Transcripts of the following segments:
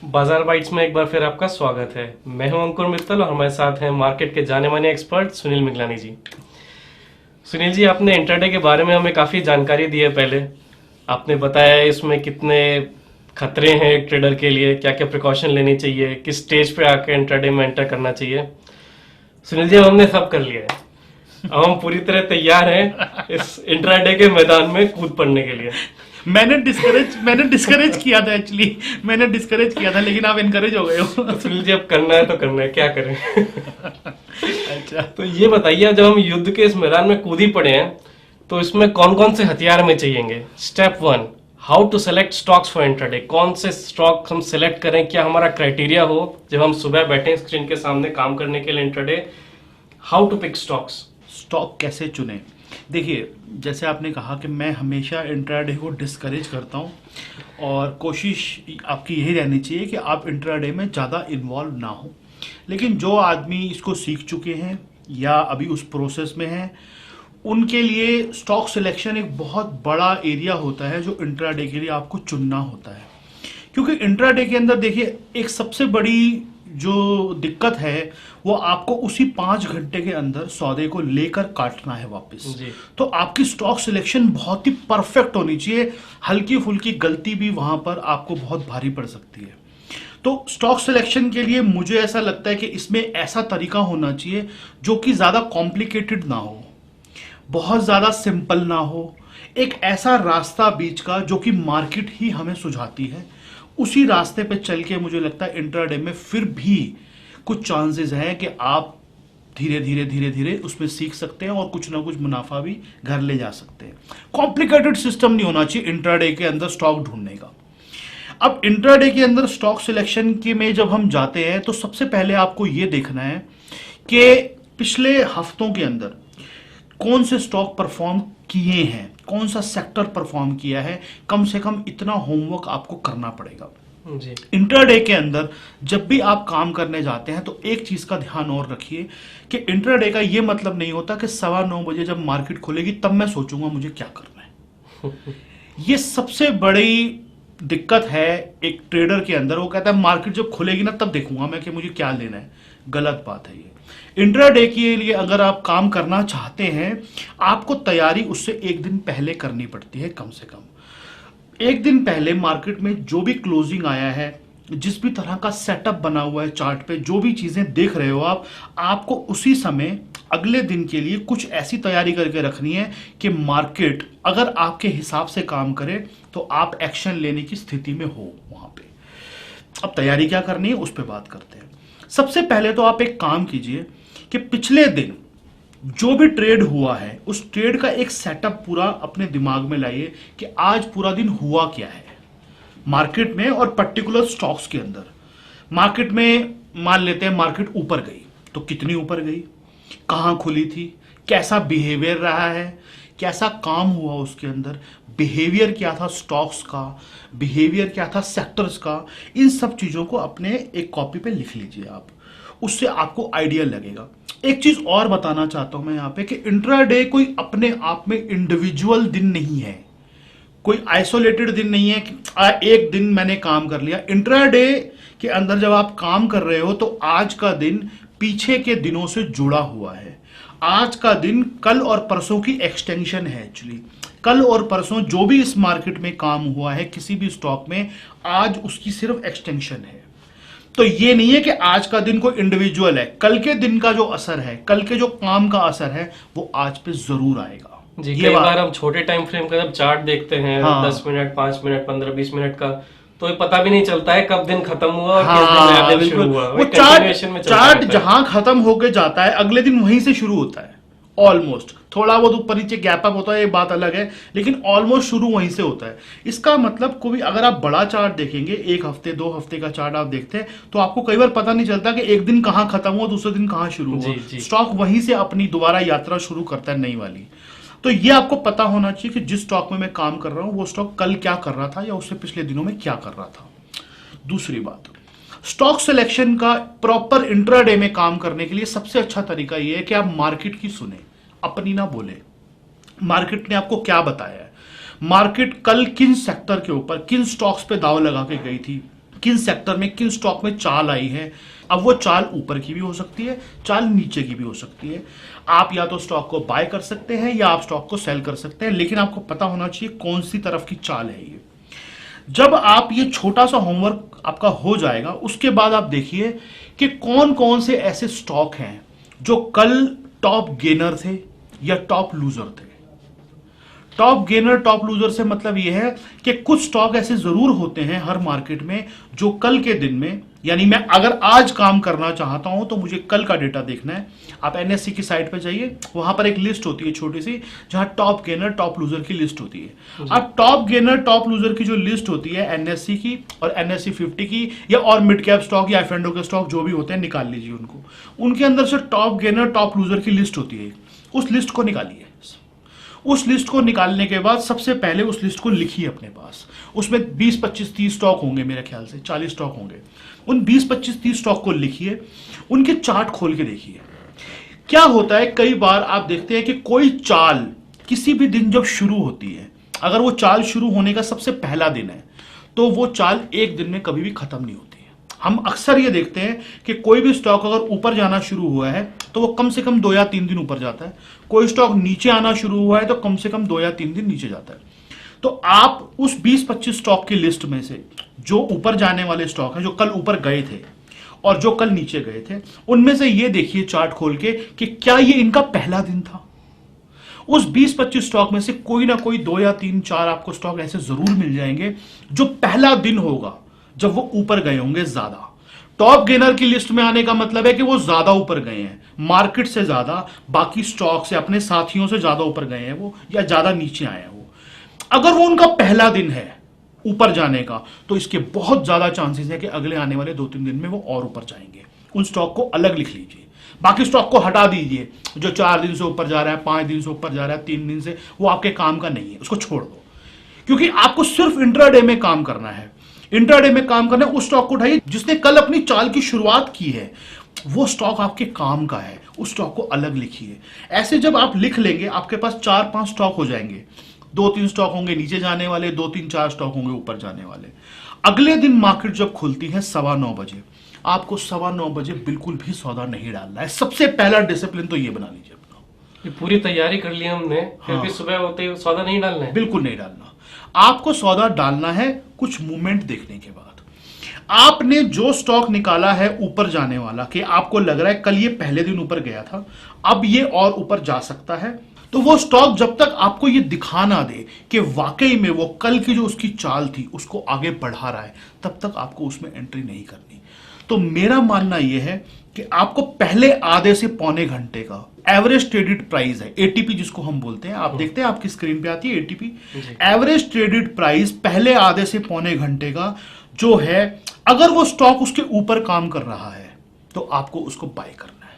बाजार बाइट्स में एक बार फिर आपका स्वागत है। मैं हूं अंकुर मित्तल और हमारे साथ हैं मार्केट के जाने माने एक्सपर्ट सुनील मिगलानी जी। सुनील जी, आपने इंट्राडे के बारे में हमें काफ़ी जानकारी दी है। पहले आपने बताया इसमें कितने खतरे हैं एक ट्रेडर के लिए, क्या क्या प्रिकॉशन लेनी चाहिए, किस स्टेज पे आके इंट्राडे में एंटर करना चाहिए। सुनील जी, अब हमने सब कर लिया है। अब हम पूरी तरह तैयार हैं इस इंट्राडे के मैदान में कूद पड़ने के लिए। मैंने डिस्करेज किया था एक्चुअली। मैंने डिस्करेज किया था लेकिन आप इनकरेज हो गए हो। तो सुनील जी, अब करना है तो करना है, क्या करें। अच्छा, तो ये बताइए, जब हम युद्ध के इस मैदान में कूद ही पड़े हैं तो इसमें कौन कौन से हथियार हमें चाहिएंगे। Step 1, how to select stocks for intraday. कौन से स्टॉक हम सेलेक्ट करें, क्या हमारा क्राइटेरिया हो जब हम सुबह बैठे स्क्रीन के सामने काम करने के लिए intraday. How to pick stocks. Stock कैसे चुने। देखिए, जैसे आपने कहा कि मैं हमेशा इंट्राडे को डिस्करेज करता हूँ और कोशिश आपकी यही रहनी चाहिए कि आप इंट्राडे में ज़्यादा इन्वॉल्व ना हो। लेकिन जो आदमी इसको सीख चुके हैं या अभी उस प्रोसेस में हैं, उनके लिए स्टॉक सिलेक्शन एक बहुत बड़ा एरिया होता है जो इंट्राडे के लिए आपको चुनना होता है। क्योंकि इंट्राडे के अंदर देखिए, एक सबसे बड़ी जो दिक्कत है वो आपको उसी 5 घंटे के अंदर सौदे को लेकर काटना है वापस। जी। तो आपकी स्टॉक सिलेक्शन बहुत ही परफेक्ट होनी चाहिए। हल्की फुल्की गलती भी वहां पर आपको बहुत भारी पड़ सकती है। तो स्टॉक सिलेक्शन के लिए मुझे ऐसा लगता है कि इसमें ऐसा तरीका होना चाहिए जो कि ज़्यादा कॉम्प्लिकेटेड ना हो, बहुत ज़्यादा सिंपल ना हो। एक ऐसा रास्ता बीच का जो कि मार्केट ही हमें सुझाती है, उसी रास्ते पे चल के मुझे लगता है इंट्राडे में फिर भी कुछ चांसेस हैं कि आप धीरे धीरे उसमें सीख सकते हैं और कुछ ना कुछ मुनाफा भी घर ले जा सकते हैं। कॉम्प्लिकेटेड सिस्टम नहीं होना चाहिए इंट्राडे के अंदर स्टॉक ढूंढने का। अब इंट्राडे के अंदर स्टॉक सिलेक्शन के में जब हम जाते हैं तो सबसे पहले आपको यह देखना है कि पिछले हफ्तों के अंदर कौन से स्टॉक परफॉर्म किए हैं, कौन सा सेक्टर परफॉर्म किया है। कम से कम इतना होमवर्क आपको करना पड़ेगा। जी। इंट्राडे के अंदर जब भी आप काम करने जाते हैं तो एक चीज का ध्यान और रखिए कि इंट्राडे का यह मतलब नहीं होता कि 9:15 जब मार्केट खुलेगी तब मैं सोचूंगा मुझे क्या करना है। ये सबसे बड़ी दिक्कत है एक ट्रेडर के अंदर। वो कहता है मार्केट जब खुलेगी ना तब देखूंगा मैं कि मुझे क्या लेना है। गलत बात है ये। इंट्राडे के लिए अगर आप काम करना चाहते हैं, आपको तैयारी उससे एक दिन पहले करनी पड़ती है। कम से कम एक दिन पहले मार्केट में जो भी क्लोजिंग आया है, जिस भी तरह का सेटअप बना हुआ है चार्ट पे, जो भी चीजें देख रहे हो आप, आपको उसी समय अगले दिन के लिए कुछ ऐसी तैयारी करके रखनी है कि मार्केट अगर आपके हिसाब से काम करे तो आप एक्शन लेने की स्थिति में हो वहां पे। अब तैयारी क्या करनी है उस पर बात करते हैं। सबसे पहले तो आप एक काम कीजिए कि पिछले दिन जो भी ट्रेड हुआ है उस ट्रेड का एक सेटअप पूरा अपने दिमाग में लाइए कि आज पूरा दिन हुआ क्या है मार्केट में और पर्टिकुलर स्टॉक्स के अंदर। मार्केट में मान लेते हैं मार्केट ऊपर गई तो कितनी ऊपर गई, कहां खुली थी, कैसा बिहेवियर रहा है, कैसा काम हुआ उसके अंदर, बिहेवियर क्या था स्टॉक्स का, बिहेवियर क्या था सेक्टर्स का। इन सब चीजों को अपने एक कॉपी पे लिख लीजिए आप, उससे आपको आइडिया लगेगा। एक चीज और बताना चाहता हूं मैं यहां पे कि इंट्राडे कोई अपने आप में इंडिविजुअल दिन नहीं है, कोई आइसोलेटेड दिन नहीं है कि एक दिन मैंने काम कर लिया। इंट्राडे के अंदर जब आप काम कर रहे हो तो आज का दिन पीछे के दिनों से जुड़ा हुआ है। आज का दिन कल और परसों की एक्सटेंशन है। एक्चुअली कल और परसों जो भी इस मार्केट में काम हुआ है किसी भी स्टॉक में, आज उसकी सिर्फ एक्सटेंशन है। तो ये नहीं है कि आज का दिन कोई इंडिविजुअल है, कल के दिन का जो असर है, कल के जो काम का असर है वो आज पे जरूर आएगा। जी, ये कई बात बार हम छोटे टाइम फ्रेम का जब चार्ट देखते हैं, हाँ 10 मिनट, 5 मिनट, 15-20 मिनट का, तो ये पता भी नहीं चलता है कब दिन खत्म हुआ और किस दिन नया हाँ दिन बिल्कुल। शुरू हुआ। वो कंटिन्यूएशन में चलता चार्ट रहता है। जहां खत्म होके जाता है अगले दिन वहीं से शुरू होता है। ऑलमोस्ट थोड़ा बहुत ऊपर नीचे गैप अप होता है, ये बात अलग है, लेकिन ऑलमोस्ट शुरू वहीं से होता है। इसका मतलब कोई अगर आप बड़ा चार्ट देखेंगे, एक हफ्ते 2 हफ्ते का चार्ट आप देखते हैं तो आपको कई बार पता नहीं चलता कि एक दिन कहां खत्म हुआ, दूसरे दिन कहां शुरू जी, हुआ। जी। स्टॉक वहीं से अपनी दोबारा यात्रा शुरू करता है नई वाली। तो ये आपको पता होना चाहिए कि जिस स्टॉक में मैं काम कर रहा हूं वो स्टॉक कल क्या कर रहा था या उससे पिछले दिनों में क्या कर रहा था। दूसरी बात, स्टॉक सिलेक्शन का प्रॉपर इंट्राडे में काम करने के लिए सबसे अच्छा तरीका यह है कि आप मार्केट की सुने, अपनी ना बोले। मार्केट ने आपको क्या बताया है, मार्केट कल किन सेक्टर के ऊपर, किन स्टॉक्स पे दाव लगा के गई थी, किन सेक्टर में, किन स्टॉक में चाल आई है। अब वो चाल ऊपर की भी हो सकती है, चाल नीचे की भी हो सकती है। आप या तो स्टॉक को बाय कर सकते हैं या आप स्टॉक को सेल कर सकते हैं, लेकिन आपको पता होना चाहिए कौन सी तरफ की चाल है ये। जब आप ये छोटा सा होमवर्क आपका हो जाएगा, उसके बाद आप देखिए कि कौन कौन से ऐसे स्टॉक हैं जो कल टॉप गेनर थे या टॉप लूजर थे। टॉप गेनर टॉप लूजर से मतलब यह है कि कुछ स्टॉक ऐसे जरूर होते हैं हर मार्केट में जो कल के दिन में, यानी मैं अगर आज काम करना चाहता हूं तो मुझे कल का डेटा देखना है। आप एनएससी की साइट पर जाइए, वहां पर एक लिस्ट होती है छोटी सी, जहां टॉप गेनर टॉप लूजर की लिस्ट होती है। अब टॉप गेनर टॉप लूजर की जो लिस्ट होती है एनएससी की और एनएससी 50 की या और मिड कैप स्टॉक या एफएनडो के स्टॉक जो भी होते हैं, निकाल लीजिए उनको। उनके अंदर से टॉप गेनर टॉप लूजर की लिस्ट होती है, उस लिस्ट को निकालिए। उस लिस्ट को निकालने के बाद सबसे पहले उस लिस्ट को लिखिए अपने पास। उसमें 20 25 30 स्टॉक होंगे, मेरे ख्याल से 40 स्टॉक होंगे। उन 20 25 30 स्टॉक को लिखिए, उनके चार्ट खोल के देखिए। क्या होता है, कई बार आप देखते हैं कि कोई चाल किसी भी दिन जब शुरू होती है, अगर वो चाल शुरू होने का सबसे पहला दिन है तो वो चाल एक दिन में कभी भी खत्म नहीं होती है। हम अक्सर ये देखते हैं कि कोई भी स्टॉक अगर ऊपर जाना शुरू हुआ है तो वो कम से कम 2 या 3 दिन ऊपर जाता है। कोई स्टॉक नीचे आना शुरू हुआ है तो कम से कम 2 या 3 दिन नीचे जाता है। तो आप उस 20-25 स्टॉक की लिस्ट में से जो ऊपर जाने वाले स्टॉक हैं, जो कल ऊपर गए थे और जो कल नीचे गए थे, उनमें से ये देखिए चार्ट खोल के कि क्या ये इनका पहला दिन था। उस 20-25 स्टॉक में से कोई ना कोई 2 या 3 4 आपको स्टॉक ऐसे जरूर मिल जाएंगे जो पहला दिन होगा जब वो ऊपर गए होंगे ज्यादा। टॉप गेनर की लिस्ट में आने का मतलब है कि वो ज्यादा ऊपर गए हैं, मार्केट से ज्यादा, बाकी स्टॉक से, अपने साथियों से ज्यादा ऊपर गए हैं वो, या ज्यादा नीचे आए हैं वो। अगर वो उनका पहला दिन है ऊपर जाने का तो इसके बहुत ज्यादा चांसेस है कि अगले आने वाले 2-3 दिन में वो और ऊपर जाएंगे। उन स्टॉक को अलग लिख लीजिए, बाकी स्टॉक को हटा दीजिए। जो 4 दिन से ऊपर जा रहा है, 5 दिन से ऊपर जा रहा है, 3 दिन से, वो आपके काम का नहीं है, उसको छोड़ दो। क्योंकि आपको सिर्फ इंट्राडे में काम करना है। इंट्राडे में काम करना है, उस स्टॉक को उठाइए जिसने कल अपनी चाल की शुरुआत की है, वो स्टॉक आपके काम का है, उस स्टॉक को अलग लिखिए। ऐसे जब आप लिख लेंगे आपके पास 4-5 स्टॉक हो जाएंगे। 2-3 स्टॉक होंगे नीचे जाने वाले, 2-3-4 स्टॉक होंगे ऊपर जाने वाले। अगले दिन मार्केट जब खुलती है 9:15 बजे, आपको 9:15 बजे बिल्कुल भी सौदा नहीं डालना है। सबसे पहला डिसिप्लिन तो ये बना लीजिए अपना। ये पूरी तैयारी कर ली हमने, फिर भी सुबह होते ही सौदा नहीं डालना है? बिल्कुल नहीं डालना। आपको सौदा डालना है कुछ मूवमेंट देखने के बाद। आपने जो स्टॉक निकाला है ऊपर जाने वाला, कि आपको लग रहा है कल ये पहले दिन ऊपर गया था, अब ये और ऊपर जा सकता है, तो वो स्टॉक जब तक आपको ये दिखा ना दे कि वाकई में वो कल की जो उसकी चाल थी उसको आगे बढ़ा रहा है, तब तक आपको उसमें एंट्री नहीं करनी। तो मेरा मानना यह है कि आपको पहले आधे से पौने घंटे का एवरेज ट्रेडेड प्राइस है, एटीपी जिसको हम बोलते हैं, आप देखते हैं आपकी स्क्रीन पे आती है एटीपी, एवरेज ट्रेडेड प्राइस पहले आधे से पौने घंटे का जो है, अगर वो स्टॉक उसके ऊपर काम कर रहा है तो आपको उसको बाय करना है।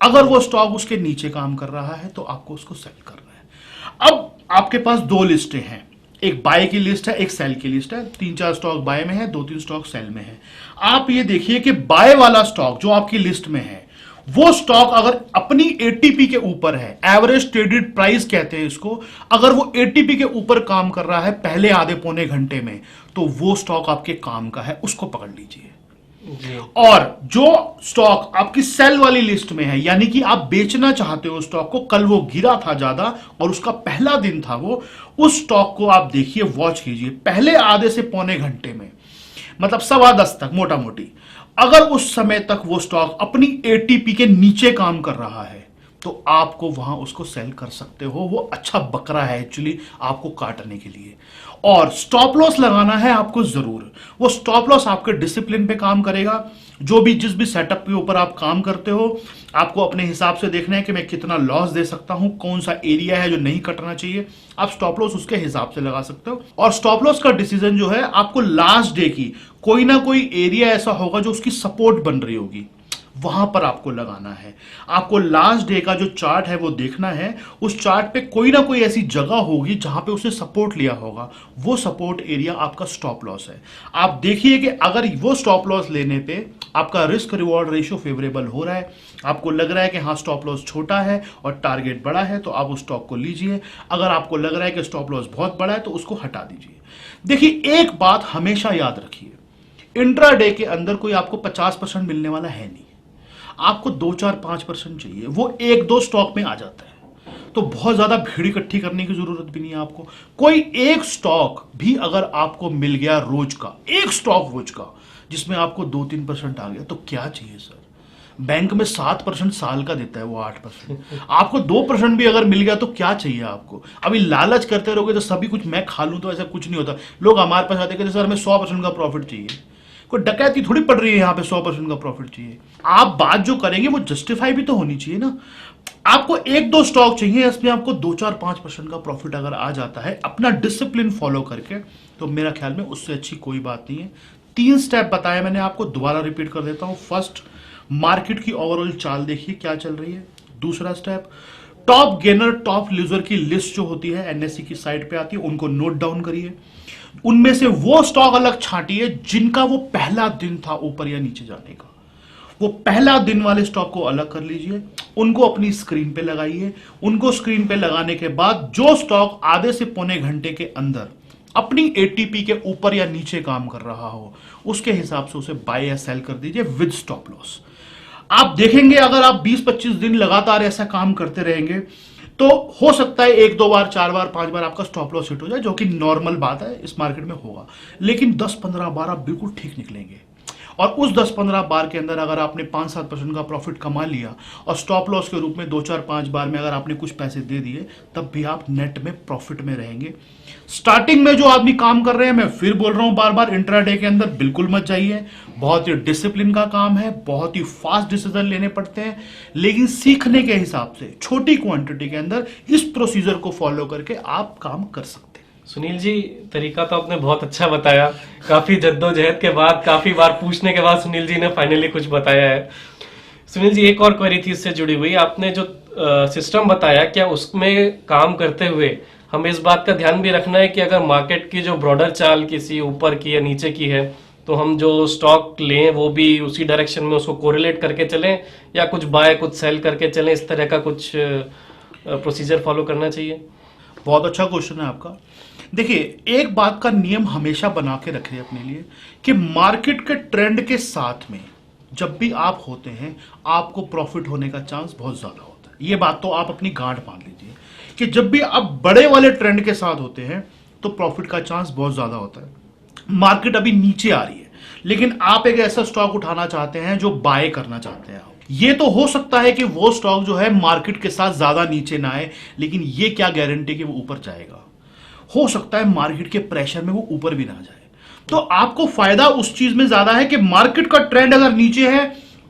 अगर वो स्टॉक उसके नीचे काम कर रहा है तो आपको उसको सेल करना है। अब आपके पास 2 लिस्टें हैं, एक बाय की लिस्ट है, एक सेल की लिस्ट है। 3-4 स्टॉक बाय में है, 2-3 स्टॉक सेल में है। आप ये देखिए कि बाय वाला स्टॉक जो आपकी लिस्ट में है, वो स्टॉक अगर अपनी एटीपी के ऊपर है, एवरेज ट्रेडेड प्राइस कहते हैं इसको, अगर वो एटीपी के ऊपर काम कर रहा है पहले आधे पौने घंटे में, तो वो स्टॉक आपके काम का है, उसको पकड़ लीजिए। और जो स्टॉक आपकी सेल वाली लिस्ट में है, यानी कि आप बेचना चाहते हो स्टॉक को, कल वो गिरा था ज्यादा और उसका पहला दिन था वो, उस स्टॉक को आप देखिए, वॉच कीजिए पहले आधे से पौने घंटे में, मतलब 9:15 तक मोटा मोटी, अगर उस समय तक वो स्टॉक अपनी एटीपी के नीचे काम कर रहा है तो आपको वहां उसको सेल कर सकते हो। वो अच्छा बकरा है एक्चुअली आपको काटने के लिए। और स्टॉप लॉस लगाना है आपको जरूर। वो स्टॉप लॉस आपके डिसिप्लिन पे काम करेगा। जो भी जिस भी सेटअप के ऊपर आप काम करते हो, आपको अपने हिसाब से देखना है कि मैं कितना लॉस दे सकता हूं, कौन सा एरिया है जो नहीं कटना चाहिए, आप स्टॉप लॉस उसके हिसाब से लगा सकते हो। और स्टॉप लॉस का डिसीजन जो है आपको लास्ट डे की कोई ना कोई एरिया ऐसा होगा जो उसकी सपोर्ट बन रही होगी, वहां पर आपको लगाना है। आपको लास्ट डे का जो चार्ट है वो देखना है, उस चार्ट पे कोई ना कोई ऐसी जगह होगी जहां पे उसने सपोर्ट लिया होगा, वो सपोर्ट एरिया आपका स्टॉप लॉस है। आप देखिए कि अगर वो स्टॉप लॉस लेने पे आपका रिस्क रिवॉर्ड रेशियो फेवरेबल हो रहा है, आपको लग रहा है कि हाँ स्टॉप लॉस छोटा है और टारगेट बड़ा है, तो आप उस स्टॉक को लीजिए। अगर आपको लग रहा है कि स्टॉप लॉस बहुत बड़ा है तो उसको हटा दीजिए। देखिए एक बात हमेशा याद रखिए, इंट्राडे के अंदर कोई आपको 50% मिलने वाला है नहीं, आपको 2-4-5% चाहिए, वो 1-2 स्टॉक में आ जाता है। तो बहुत ज्यादा भीड़ इकट्ठी करने की जरूरत भी नहीं है आपको। कोई एक स्टॉक भी अगर आपको मिल गया रोज का, एक स्टॉक रोज का जिसमें आपको 2-3% आ गया, तो क्या चाहिए सर? बैंक में 7% साल का देता है, वो 8%। आपको 2% भी अगर मिल गया तो क्या चाहिए आपको? अभी लालच करते रहोगे तो सभी कुछ मैं खा लूं तो ऐसा कुछ नहीं होता। लोग हमारे पास आते कहते सर हमें 100% का प्रॉफिट चाहिए। कोई डकैती थोड़ी पड़ रही है यहाँ पे 100% का प्रॉफिट चाहिए। आप बात जो करेंगे वो जस्टिफाई भी तो होनी चाहिए ना। आपको 1-2 स्टॉक चाहिए, इसमें आपको 2-4-5% का प्रॉफिट अगर आ जाता है अपना डिसिप्लिन फॉलो करके, तो मेरा ख्याल में उससे अच्छी कोई बात नहीं है। 3 स्टेप बताए मैंने आपको, दोबारा रिपीट कर देता हूं। फर्स्ट, मार्केट की ओवरऑल चाल देखिए क्या चल रही है। दूसरा step, top gainer top loser की लिस्ट जो होती है एनएससी की साइट पे आती है, उनको नोट डाउन करिए। उनमें से वो स्टॉक अलग छांटिए जिनका वो पहला दिन था ऊपर या नीचे जाने का। वो पहला दिन वाले स्टॉक को अलग कर लीजिए, उनको अपनी स्क्रीन पे लगाइए। उनको स्क्रीन पे लगाने के बाद जो स्टॉक आधे से पौने घंटे के अंदर अपनी एटीपी के ऊपर या नीचे काम कर रहा हो, उसके हिसाब से उसे बाय या सेल कर दीजिए विद स्टॉप लॉस। आप देखेंगे अगर आप 20-25 दिन लगातार ऐसा काम करते रहेंगे तो हो सकता है 1-2 बार 4 बार 5 बार आपका स्टॉप लॉस हिट हो जाए, जो कि नॉर्मल बात है, इस मार्केट में होगा। लेकिन 10-15 बार आप बिल्कुल ठीक निकलेंगे। और उस 10-15 बार के अंदर अगर आपने 5-7% का प्रॉफिट कमा लिया और स्टॉप लॉस के रूप में 2-4-5 बार में अगर आपने कुछ पैसे दे दिए, तब भी आप नेट में प्रॉफिट में रहेंगे। स्टार्टिंग में जो आदमी काम कर रहे हैं, मैं फिर बोल रहा हूं बार बार, इंट्राडे के अंदर बिल्कुल मत जाइए। बहुत ही डिसिप्लिन का काम है, बहुत ही फास्ट डिसीजन लेने पड़ते हैं, लेकिन सीखने के हिसाब से छोटी क्वांटिटी के अंदर इस प्रोसीजर को फॉलो करके आप काम कर सकते हैं। सुनील जी, तरीका तो आपने बहुत अच्छा बताया। काफी जद्दोजहद के बाद, काफी बार पूछने के बाद सुनील जी ने फाइनली कुछ बताया है। सुनील जी, एक और क्वेरी थी इससे जुड़ी हुई। आपने जो सिस्टम बताया, क्या उसमें काम करते हुए हमें इस बात का ध्यान भी रखना है कि अगर मार्केट की जो ब्रॉडर चाल किसी ऊपर की या नीचे की है, तो हम जो स्टॉक लें वो भी उसी डायरेक्शन में उसको कोरिलेट करके चलें, या कुछ बाय कुछ सेल करके चलें, इस तरह का कुछ प्रोसीजर फॉलो करना चाहिए? बहुत अच्छा क्वेश्चन है आपका। देखिए, एक बात का नियम हमेशा बना के रखें अपने लिए कि मार्केट के ट्रेंड के साथ में जब भी आप होते हैं, आपको प्रॉफिट होने का चांस बहुत ज्यादा होता है। ये बात तो आप अपनी गांठ बांध लीजिए कि जब भी आप बड़े वाले ट्रेंड के साथ होते हैं तो प्रॉफिट का चांस बहुत ज्यादा होता है। मार्केट अभी नीचे आ रही है, लेकिन आप एक ऐसा स्टॉक उठाना चाहते हैं जो बाय करना चाहते हैं आप। ये तो हो सकता है कि वो स्टॉक जो है मार्केट के साथ ज्यादा नीचे ना आए, लेकिन ये क्या गारंटी कि वो ऊपर जाएगा? हो सकता है मार्केट के प्रेशर में वो ऊपर भी ना जाए। तो आपको फायदा उस चीज में ज्यादा है कि मार्केट का ट्रेंड अगर नीचे है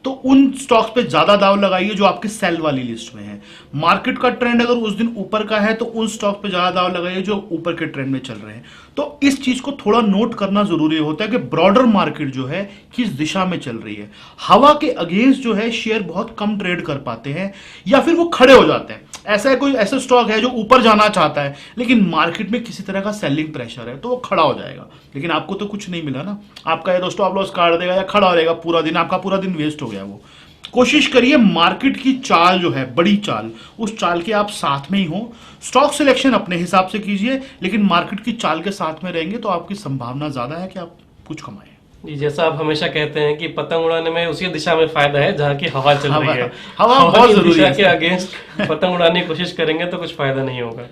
तो उन स्टॉक्स पे ज्यादा दाव लगाइए जो आपके सेल वाली लिस्ट में है। मार्केट का ट्रेंड अगर उस दिन ऊपर का है तो उन स्टॉक पे ज्यादा दाव लगाइए जो ऊपर के ट्रेंड में चल रहे हैं। तो इस चीज को थोड़ा नोट करना जरूरी होता है कि ब्रॉडर मार्केट जो है किस दिशा में चल रही है। हवा के अगेंस्ट जो है शेयर बहुत कम ट्रेड कर पाते हैं या फिर वो खड़े हो जाते हैं। ऐसा है, कोई ऐसा स्टॉक है जो ऊपर जाना चाहता है लेकिन मार्केट में किसी तरह का सेलिंग प्रेशर है तो वो खड़ा हो जाएगा, लेकिन आपको तो कुछ नहीं मिला ना। आपका ये स्टॉप लॉस काट देगा या खड़ा रहेगा पूरा दिन, आपका पूरा दिन वेस्ट हो गया। वो कोशिश करिए मार्केट की चाल जो है, बड़ी चाल, उस चाल के आप साथ में ही हो। स्टॉक सिलेक्शन अपने हिसाब से कीजिए, लेकिन मार्केट की चाल के साथ में रहेंगे तो आपकी संभावना ज्यादा है कि आप कुछ कमाएं। जी, जैसा आप हमेशा कहते हैं कि पतंग उड़ाने में उसी दिशा में फायदा है जहाँ की हवा चल रही है। हवा बहुत जरूरी दिशा है। के अगेंस्ट पतंग उड़ाने की कोशिश करेंगे तो कुछ फायदा नहीं होगा।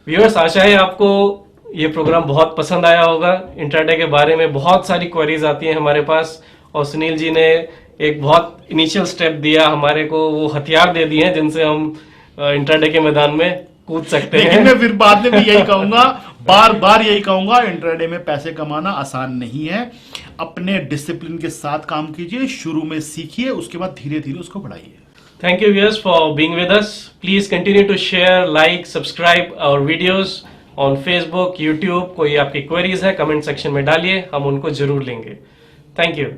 व्यूअर्स, आशा है आपको ये प्रोग्राम बहुत पसंद आया होगा। इंट्राडे के बारे में बहुत सारी क्वेरीज आती हैं हमारे पास, और सुनील जी ने एक बहुत इनिशियल स्टेप दिया हमारे को, वो हथियार दे दिए हैं जिनसे हम इंट्राडे के मैदान में कूद सकते लेकिन हैं। मैं फिर बाद में भी यही कहूंगा, बार बार यही कहूंगा, इंट्राडे में पैसे कमाना आसान नहीं है। अपने डिसिप्लिन के साथ काम कीजिए, शुरू में सीखिए, उसके बाद धीरे धीरे उसको बढ़ाइए। Thank you viewers for being with us. Please continue to share, like, subscribe our videos on Facebook, YouTube. कोई आपकी queries है कमेंट सेक्शन में डालिए, हम उनको जरूर लेंगे। Thank you.